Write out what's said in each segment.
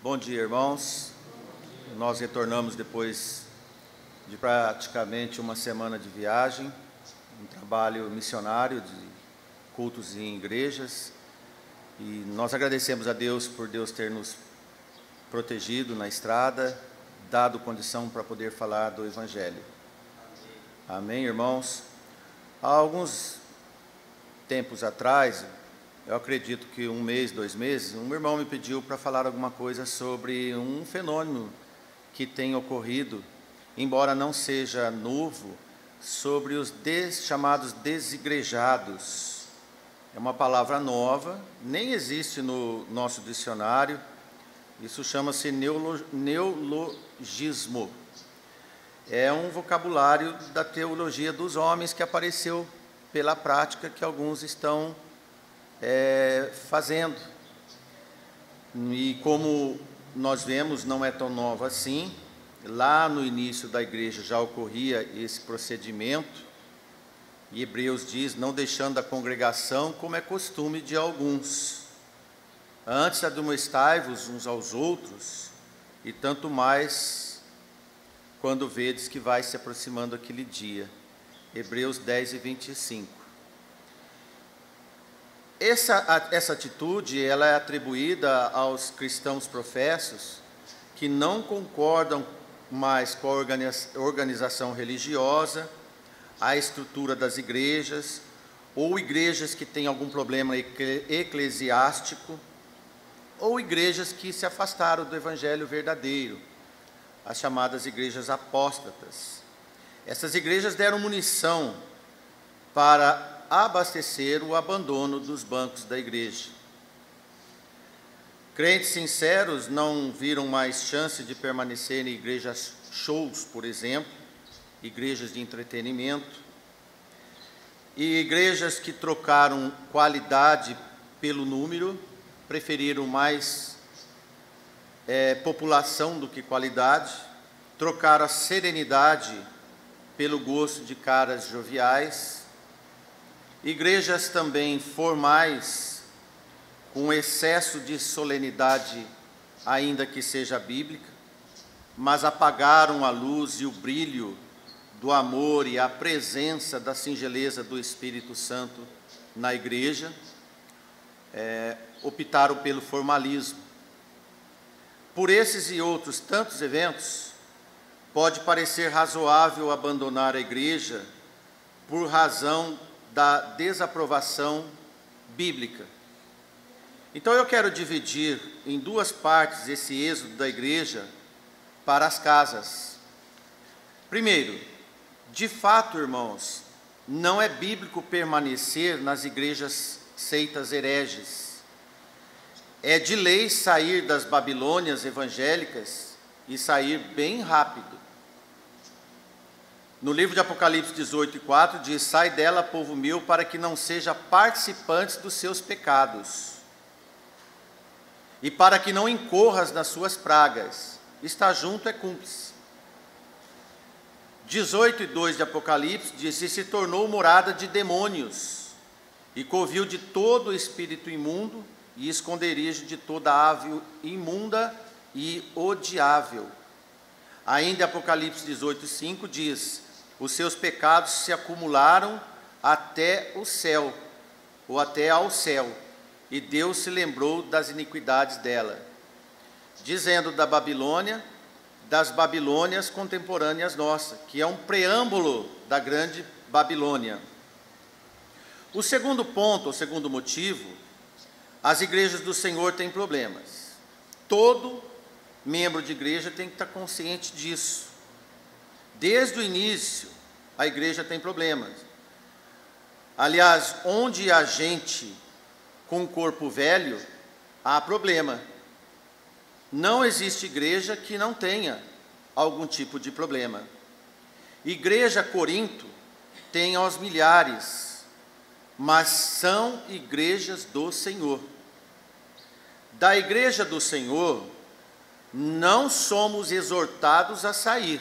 Bom dia, irmãos. Nós retornamos depois de praticamente uma semana de viagem, um trabalho missionário de cultos em igrejas, e nós agradecemos a Deus por Deus ter nos protegido na estrada, dado condição para poder falar do Evangelho. Amém, irmãos? Há alguns tempos atrás, eu acredito que 1 mês, 2 meses, um irmão me pediu para falar alguma coisa sobre um fenômeno que tem ocorrido, embora não seja novo, sobre os chamados desigrejados. É uma palavra nova, nem existe no nosso dicionário, isso chama-se neologismo. É um vocabulário da teologia dos homens que apareceu pela prática que alguns estão fazendo. E como nós vemos, não é tão nova assim. Lá no início da igreja já ocorria esse procedimento. E Hebreus diz, não deixando a congregação, como é costume de alguns. Antes admoestai-vos uns aos outros, e tanto mais quando vedes que vai se aproximando aquele dia. Hebreus 10 e 25. Essa atitude ela é atribuída aos cristãos professos que não concordam mais com a organização religiosa, a estrutura das igrejas, ou igrejas que têm algum problema eclesiástico, ou igrejas que se afastaram do evangelho verdadeiro, as chamadas igrejas apóstatas. Essas igrejas deram munição para abastecer o abandono dos bancos da igreja. Crentes sinceros não viram mais chance de permanecer em igrejas shows, por exemplo, igrejas de entretenimento, e igrejas que trocaram qualidade pelo número, preferiram mais população do que qualidade, trocaram a serenidade pelo gosto de caras joviais. Igrejas também formais, com excesso de solenidade, ainda que seja bíblica, mas apagaram a luz e o brilho do amor e a presença da singeleza do Espírito Santo na igreja, optaram pelo formalismo. Por esses e outros tantos eventos, pode parecer razoável abandonar a igreja por razão da desaprovação bíblica. Então eu quero dividir em duas partes esse êxodo da igreja para as casas. Primeiro, de fato, irmãos, não é bíblico permanecer nas igrejas seitas hereges. É de lei sair das Babilônias evangélicas e sair bem rápido. No livro de Apocalipse 18:4 diz, sai dela, povo meu, para que não seja participantes dos seus pecados, e para que não incorras nas suas pragas. Estar junto é cúmplice. 18:2 de Apocalipse diz, e se tornou morada de demônios, e covil de todo espírito imundo, e esconderijo de toda ave imunda e odiável. Ainda Apocalipse 18:5 diz, os seus pecados se acumularam até o céu, ou até ao céu, e Deus se lembrou das iniquidades dela. Dizendo da Babilônia, das Babilônias contemporâneas nossas, que é um preâmbulo da grande Babilônia. O segundo ponto, o segundo motivo, as igrejas do Senhor têm problemas. Todo membro de igreja tem que estar consciente disso. Desde o início, a igreja tem problemas. Aliás, onde há gente com corpo velho, há problema. Não existe igreja que não tenha algum tipo de problema. Igreja Corinto tem aos milhares, mas são igrejas do Senhor. Da igreja do Senhor, não somos exortados a sair.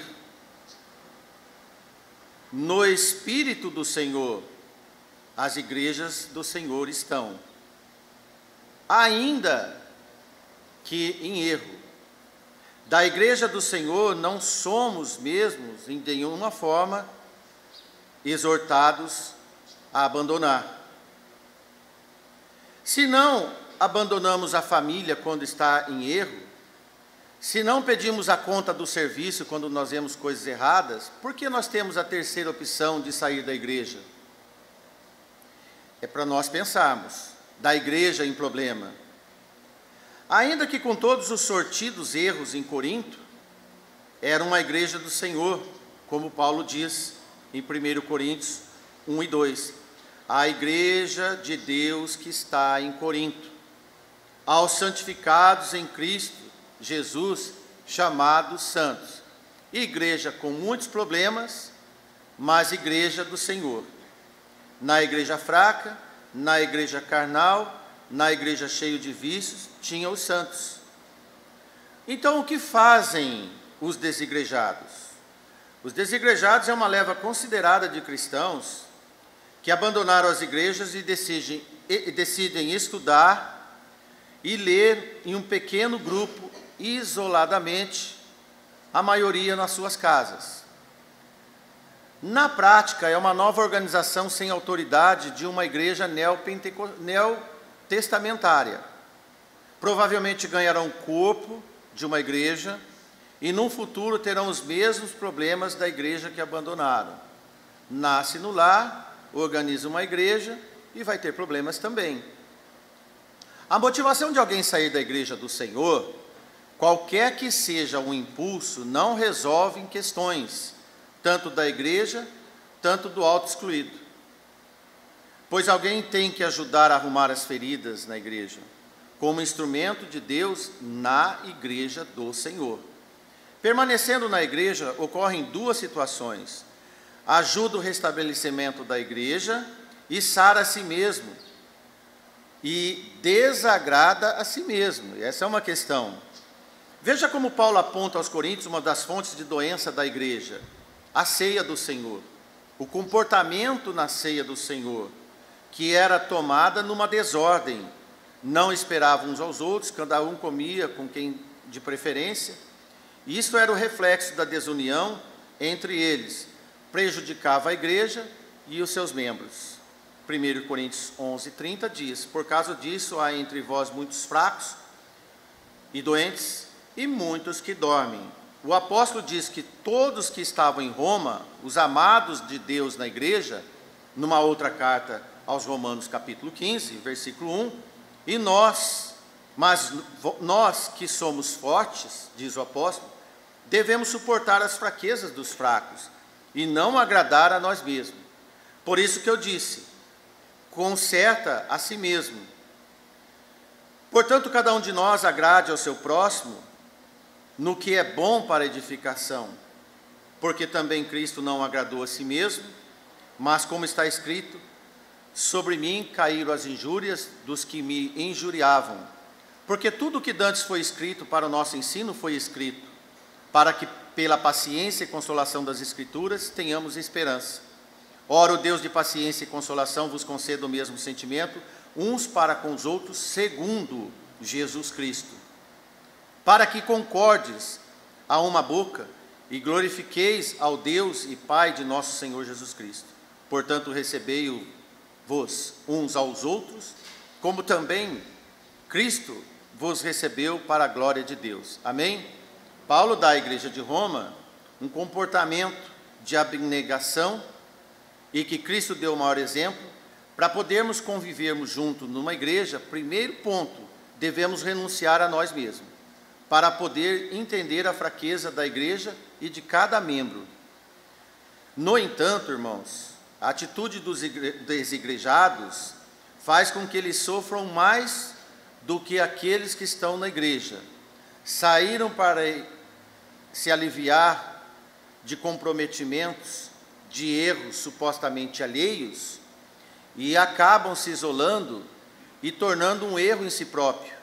No Espírito do Senhor, as igrejas do Senhor estão. Ainda que em erro, Da igreja do Senhor não somos mesmos, em nenhuma forma, exortados a abandonar. Se não abandonamos a família quando está em erro, se não pedimos a conta do serviço quando nós vemos coisas erradas, por que nós temos a terceira opção de sair da igreja? É para nós pensarmos, da igreja em problema. Ainda que com todos os sortidos erros em Corinto, era uma igreja do Senhor, como Paulo diz em 1 Coríntios 1 e 2. A igreja de Deus que está em Corinto, aos santificados em Cristo Jesus, chamados santos. Igreja com muitos problemas, mas igreja do Senhor. Na igreja fraca, na igreja carnal, na igreja cheia de vícios, tinha os santos. Então, o que fazem os desigrejados? Os desigrejados é uma leva considerada de cristãos que abandonaram as igrejas e decidem estudar e ler em um pequeno grupo, isoladamente, a maioria nas suas casas. Na prática, é uma nova organização sem autoridade de uma igreja neotestamentária. Provavelmente ganharão o corpo de uma igreja e, num futuro, terão os mesmos problemas da igreja que abandonaram. Nasce no lar, organiza uma igreja e vai ter problemas também. A motivação de alguém sair da igreja do Senhor, qualquer que seja o impulso, não resolve em questões, tanto da igreja, tanto do auto-excluído. Pois alguém tem que ajudar a arrumar as feridas na igreja, como instrumento de Deus na igreja do Senhor. Permanecendo na igreja, ocorrem duas situações: ajuda o restabelecimento da igreja e sara a si mesmo, e desagrada a si mesmo. Essa é uma questão. Veja como Paulo aponta aos Coríntios uma das fontes de doença da igreja: a ceia do Senhor, o comportamento na ceia do Senhor, que era tomada numa desordem, não esperavam uns aos outros, cada um comia com quem de preferência. Isso era o reflexo da desunião entre eles, prejudicava a igreja e os seus membros. 1 Coríntios 11:30 diz: por causa disso há entre vós muitos fracos e doentes e muitos que dormem. O apóstolo diz que todos que estavam em Roma, os amados de Deus na igreja, numa outra carta aos Romanos capítulo 15, versículo 1, e nós que somos fortes, diz o apóstolo, devemos suportar as fraquezas dos fracos e não agradar a nós mesmos. Por isso que eu disse: conserta a si mesmo. Portanto, cada um de nós agrade ao seu próximo no que é bom para a edificação, porque também Cristo não agradou a si mesmo, mas como está escrito: sobre mim caíram as injúrias dos que me injuriavam. Porque tudo o que dantes foi escrito para o nosso ensino foi escrito, para que pela paciência e consolação das Escrituras tenhamos esperança. Ora, o Deus de paciência e consolação vos conceda o mesmo sentimento, uns para com os outros, segundo Jesus Cristo, para que concordes a uma boca e glorifiqueis ao Deus e Pai de nosso Senhor Jesus Cristo. Portanto, recebei-vos uns aos outros, como também Cristo vos recebeu para a glória de Deus. Amém? Paulo dá à igreja de Roma um comportamento de abnegação, e que Cristo deu o maior exemplo. Para podermos convivermos juntos numa igreja, primeiro ponto, devemos renunciar a nós mesmos, para poder entender a fraqueza da igreja e de cada membro. No entanto, irmãos, a atitude dos desigrejados faz com que eles sofram mais do que aqueles que estão na igreja. Saíram para se aliviar de comprometimentos, de erros supostamente alheios, e acabam se isolando e tornando um erro em si próprio.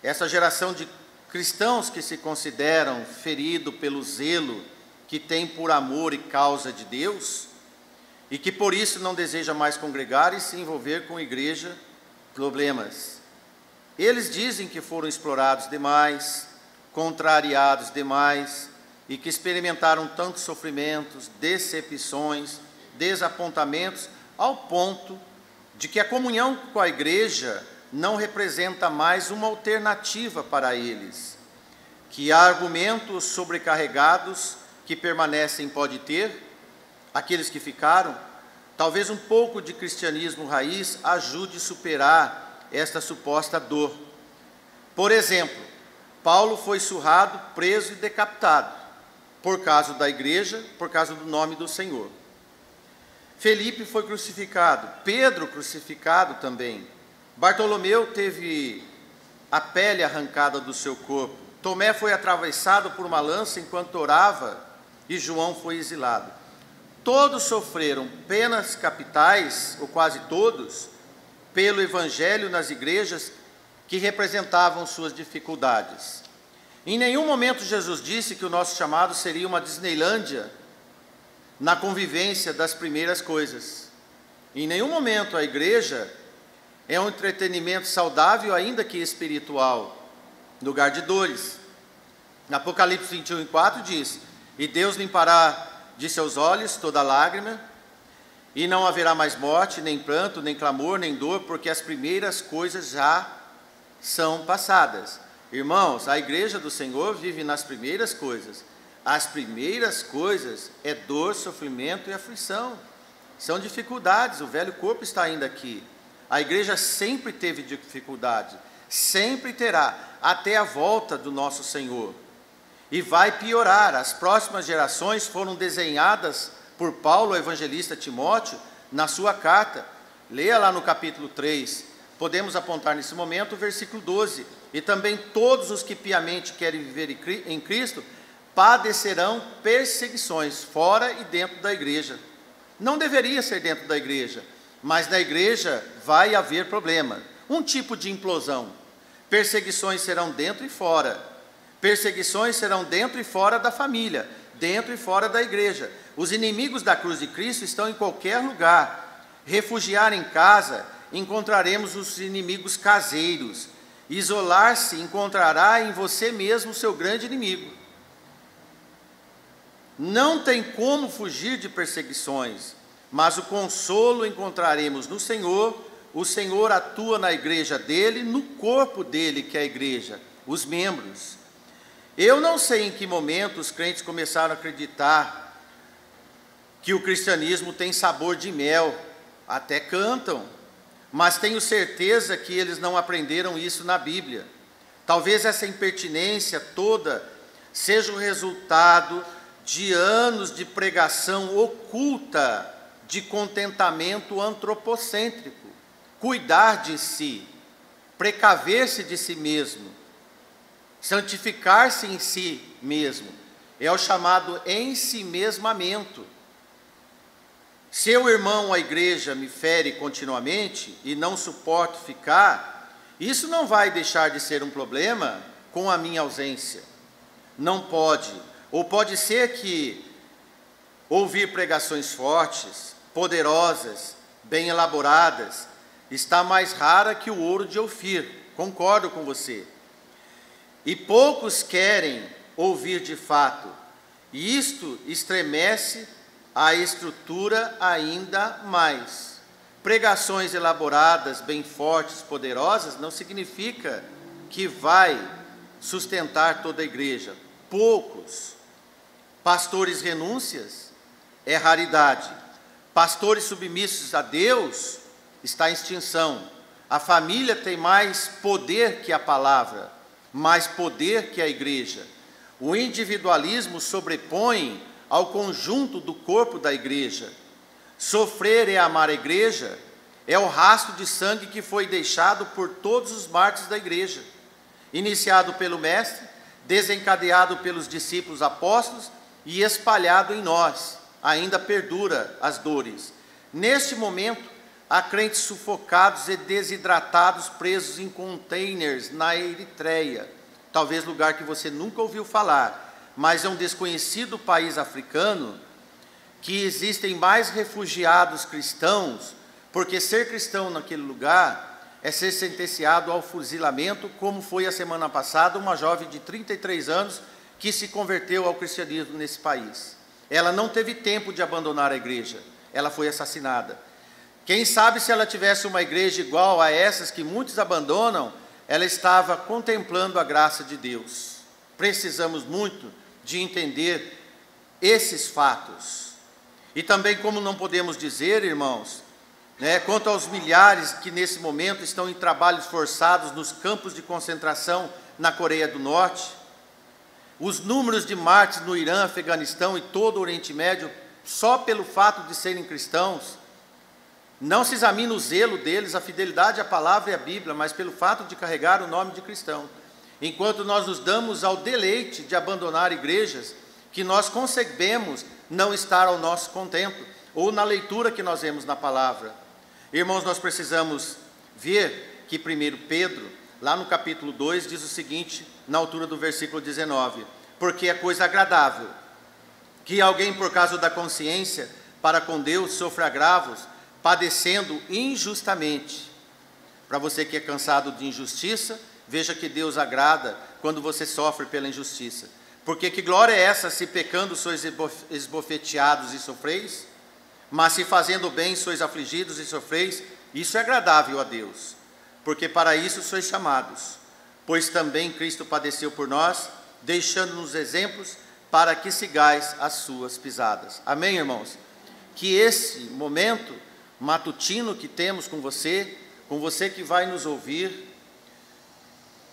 Essa geração de cristãos que se consideram feridos pelo zelo que tem por amor e causa de Deus, e que por isso não deseja mais congregar e se envolver com igreja, problemas. Eles dizem que foram explorados demais, contrariados demais e que experimentaram tantos sofrimentos, decepções, desapontamentos, ao ponto de que a comunhão com a igreja não representa mais uma alternativa para eles, que há argumentos sobrecarregados que permanecem pode ter, aqueles que ficaram, talvez um pouco de cristianismo raiz ajude a superar esta suposta dor. Por exemplo, Paulo foi surrado, preso e decapitado, por causa da igreja, por causa do nome do Senhor. Felipe foi crucificado, Pedro crucificado também. Bartolomeu teve a pele arrancada do seu corpo. Tomé foi atravessado por uma lança enquanto orava e João foi exilado. Todos sofreram penas capitais, ou quase todos, pelo evangelho nas igrejas que representavam suas dificuldades. Em nenhum momento Jesus disse que o nosso chamado seria uma Disneylândia na convivência das primeiras coisas. Em nenhum momento a igreja é um entretenimento saudável, ainda que espiritual, lugar de dores. Apocalipse 21:4 diz: e Deus limpará de seus olhos toda lágrima, e não haverá mais morte, nem pranto, nem clamor, nem dor, porque as primeiras coisas já são passadas. Irmãos, a igreja do Senhor vive nas primeiras coisas. As primeiras coisas é dor, sofrimento e aflição. São dificuldades, o velho corpo está ainda aqui. A igreja sempre teve dificuldade, sempre terá, até a volta do nosso Senhor. E vai piorar. As próximas gerações foram desenhadas por Paulo, o evangelista Timóteo, na sua carta. Leia lá no capítulo 3. Podemos apontar nesse momento o versículo 12. E também todos os que piamente querem viver em Cristo padecerão perseguições, fora e dentro da igreja. Não deveria ser dentro da igreja, mas na igreja vai haver problema. Um tipo de implosão. Perseguições serão dentro e fora. Perseguições serão dentro e fora da família, dentro e fora da igreja. Os inimigos da cruz de Cristo estão em qualquer lugar. Refugiar em casa, encontraremos os inimigos caseiros. Isolar-se, encontrará em você mesmo o seu grande inimigo. Não tem como fugir de perseguições, mas o consolo encontraremos no Senhor. O Senhor atua na igreja dele, no corpo dele, que é a igreja, os membros. Eu não sei em que momento os crentes começaram a acreditar que o cristianismo tem sabor de mel, até cantam, mas tenho certeza que eles não aprenderam isso na Bíblia. Talvez essa impertinência toda seja o resultado de anos de pregação oculta de contentamento antropocêntrico, cuidar de si, precaver-se de si mesmo, santificar-se em si mesmo, é o chamado ensimesmamento. Se o irmão, a igreja, me fere continuamente e não suporto ficar, isso não vai deixar de ser um problema com a minha ausência. Não pode, ou pode ser que ouvir pregações fortes, poderosas, bem elaboradas, está mais rara que o ouro de Ofir, concordo com você. E poucos querem ouvir de fato, e isto estremece a estrutura ainda mais. Pregações elaboradas, bem fortes, poderosas, não significa que vai sustentar toda a igreja. Poucos. Pastores renúncias é raridade. Pastores submissos a Deus está em extinção. A família tem mais poder que a palavra, mais poder que a igreja. O individualismo sobrepõe ao conjunto do corpo da igreja. Sofrer e amar a igreja é o rastro de sangue que foi deixado por todos os mártires da igreja, iniciado pelo Mestre, desencadeado pelos discípulos apóstolos e espalhado em nós. Ainda perdura as dores. Neste momento, há crentes sufocados e desidratados, presos em containers na Eritreia, talvez lugar que você nunca ouviu falar, mas é um desconhecido país africano, que existem mais refugiados cristãos, porque ser cristão naquele lugar é ser sentenciado ao fuzilamento, como foi a semana passada uma jovem de 33 anos que se converteu ao cristianismo nesse país. Ela não teve tempo de abandonar a igreja, ela foi assassinada. Quem sabe se ela tivesse uma igreja igual a essas que muitos abandonam, ela estava contemplando a graça de Deus. Precisamos muito de entender esses fatos. E também, como não podemos dizer, irmãos, quanto aos milhares que nesse momento estão em trabalhos forçados nos campos de concentração na Coreia do Norte, os números de mártires no Irã, Afeganistão e todo o Oriente Médio, só pelo fato de serem cristãos, não se examina o zelo deles, a fidelidade à palavra e à Bíblia, mas pelo fato de carregar o nome de cristão. Enquanto nós nos damos ao deleite de abandonar igrejas que nós concebemos não estar ao nosso contento, ou na leitura que nós vemos na palavra. Irmãos, nós precisamos ver que 1 Pedro, lá no capítulo 2, diz o seguinte, na altura do versículo 19: porque é coisa agradável que alguém, por causa da consciência, para com Deus, sofra agravos, padecendo injustamente. Para você que é cansado de injustiça, veja que Deus agrada quando você sofre pela injustiça. Porque que glória é essa, se pecando sois esbofeteados e sofreis? Mas se fazendo bem sois afligidos e sofreis, isso é agradável a Deus. Porque para isso sois chamados. Pois também Cristo padeceu por nós, deixando-nos exemplos para que sigais as suas pisadas. Amém, irmãos? Que esse momento matutino que temos com você que vai nos ouvir,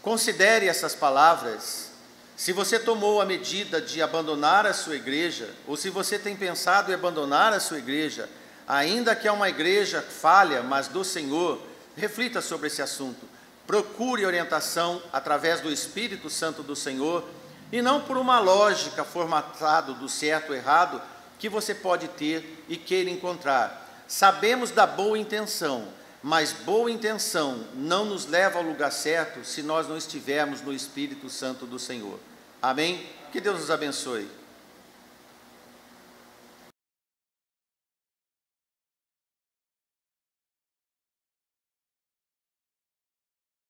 considere essas palavras. Se você tomou a medida de abandonar a sua igreja, ou se você tem pensado em abandonar a sua igreja, ainda que é uma igreja falha, mas do Senhor, reflita sobre esse assunto. Procure orientação através do Espírito Santo do Senhor, e não por uma lógica formatada do certo ou errado, que você pode ter e queira encontrar. Sabemos da boa intenção, mas boa intenção não nos leva ao lugar certo se nós não estivermos no Espírito Santo do Senhor. Amém? Que Deus nos abençoe.